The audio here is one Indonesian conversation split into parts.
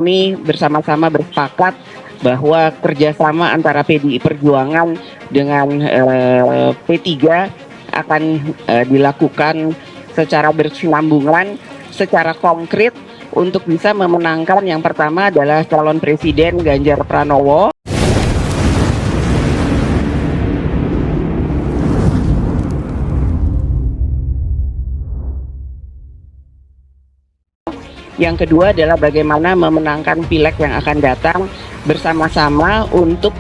Kami bersama-sama bersepakat bahwa kerjasama antara PDI Perjuangan dengan P3 akan dilakukan secara berkesinambungan, secara konkret untuk bisa memenangkan yang pertama adalah calon presiden Ganjar Pranowo. Yang kedua adalah bagaimana memenangkan pileg yang akan datang bersama-sama untuk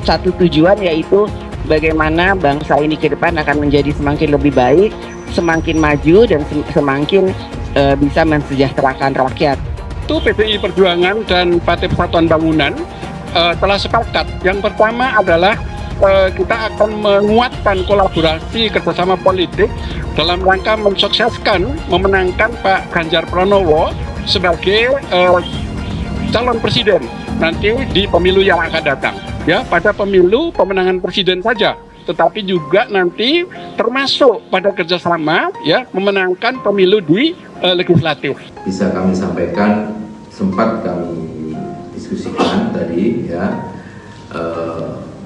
satu tujuan, yaitu bagaimana bangsa ini ke depan akan menjadi semakin lebih baik, semakin maju dan semakin bisa mensejahterakan rakyat. Itu PDI Perjuangan dan Partai Persatuan Bangunan telah sepakat. Yang pertama adalah kita akan menguatkan kolaborasi kerjasama politik dalam rangka mensukseskan memenangkan Pak Ganjar Pranowo sebagai calon presiden nanti di pemilu yang akan datang. Ya, pada pemilu pemenangan presiden saja, tetapi juga nanti termasuk pada kerjasama ya memenangkan pemilu di legislatif. Bisa kami sampaikan, sempat kami diskusikan tadi ya,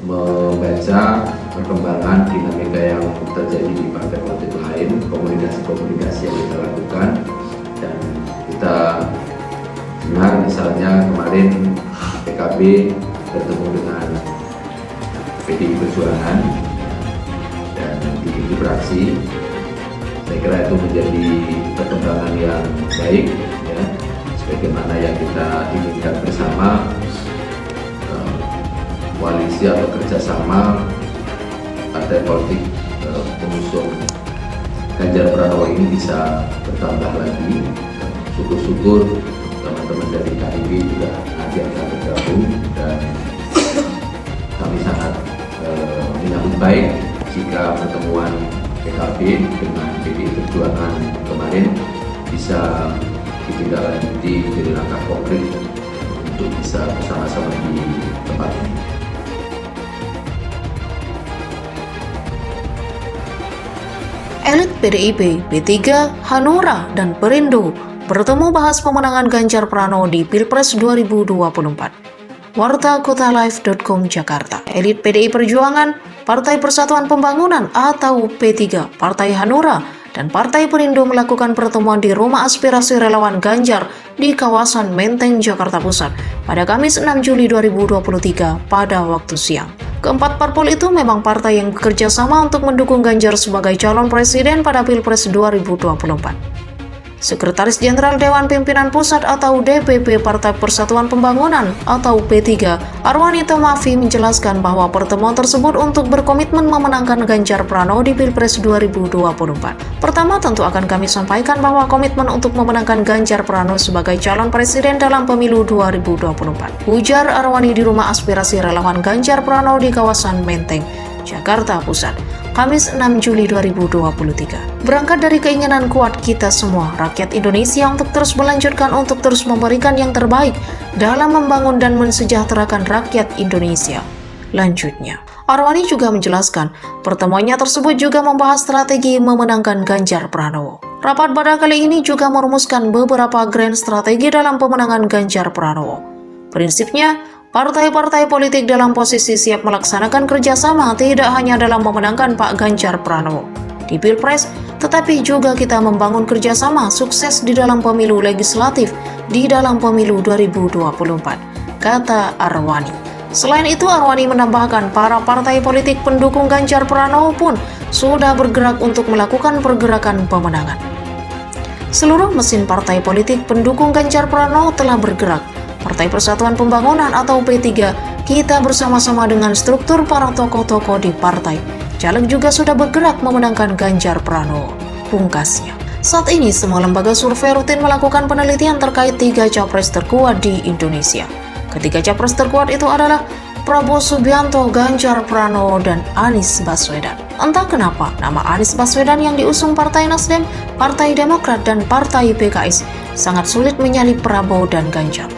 membaca perkembangan dinamika yang terjadi di partai politik lain, komunikasi-komunikasi yang kita lakukan, dan kita dengar misalnya kemarin PKB bertemu dengan PDI Perjuangan dan di fraksi. Saya kira itu menjadi perkembangan yang baik ya, sebagaimana yang kita inginkan bersama, koalisi atau kerjasama partai politik pengusung Ganjar Pranowo ini bisa bertambah lagi. Syukur-syukur teman-teman dari KIB juga nanti akan bergabung, dan kami sangat menyambut baik jika pertemuan PKB dengan PDI Perjuangan kemarin bisa ditindaklanjuti menjadi langkah konkret untuk bisa bersama-sama di tempat ini. Elit PDIP, P3, Hanura, dan Perindo bertemu bahas pemenangan Ganjar Pranowo di Pilpres 2024. Warta Kotalive.com Jakarta. Elit PDI Perjuangan, Partai Persatuan Pembangunan atau P3, Partai Hanura, dan Partai Perindo melakukan pertemuan di Rumah Aspirasi Relawan Ganjar di kawasan Menteng, Jakarta Pusat pada Kamis 6 Juli 2023 pada waktu siang. Keempat parpol itu memang partai yang bekerja sama untuk mendukung Ganjar sebagai calon presiden pada Pilpres 2024. Sekretaris Jenderal Dewan Pimpinan Pusat atau DPP Partai Persatuan Pembangunan atau P3, Arwani Tomafi menjelaskan bahwa pertemuan tersebut untuk berkomitmen memenangkan Ganjar Pranowo di Pilpres 2024. Pertama, tentu akan kami sampaikan bahwa komitmen untuk memenangkan Ganjar Pranowo sebagai calon presiden dalam pemilu 2024. Ujar Arwani di Rumah Aspirasi Relawan Ganjar Pranowo di kawasan Menteng, Jakarta Pusat, Kamis 6 Juli 2023. Berangkat dari keinginan kuat kita semua, rakyat Indonesia, untuk terus melanjutkan untuk terus memberikan yang terbaik dalam membangun dan mensejahterakan rakyat Indonesia. Lanjutnya, Arwani juga menjelaskan, pertemuannya tersebut juga membahas strategi memenangkan Ganjar Pranowo. Rapat pada kali ini juga merumuskan beberapa grand strategi dalam pemenangan Ganjar Pranowo. Prinsipnya, partai-partai politik dalam posisi siap melaksanakan kerjasama tidak hanya dalam memenangkan Pak Ganjar Pranowo di Pilpres, tetapi juga kita membangun kerjasama sukses di dalam pemilu legislatif di dalam pemilu 2024, kata Arwani. Selain itu, Arwani menambahkan para partai politik pendukung Ganjar Pranowo pun sudah bergerak untuk melakukan pergerakan pemenangan. Seluruh mesin partai politik pendukung Ganjar Pranowo telah bergerak. Partai Persatuan Pembangunan atau P3, kita bersama-sama dengan struktur para tokoh-tokoh di partai. Caleg juga sudah bergerak memenangkan Ganjar Pranowo, pungkasnya. Saat ini semua lembaga survei rutin melakukan penelitian terkait 3 capres terkuat di Indonesia. Ketiga capres terkuat itu adalah Prabowo Subianto, Ganjar Pranowo, dan Anies Baswedan. Entah kenapa, nama Anies Baswedan yang diusung Partai Nasdem, Partai Demokrat, dan Partai PKS sangat sulit menyalip Prabowo dan Ganjar.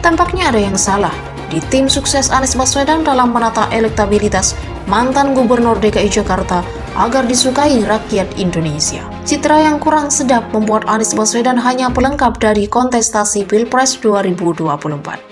Tampaknya ada yang salah di tim sukses Anies Baswedan dalam menata elektabilitas mantan Gubernur DKI Jakarta agar disukai rakyat Indonesia. Citra yang kurang sedap membuat Anies Baswedan hanya pelengkap dari kontestasi Pilpres 2024.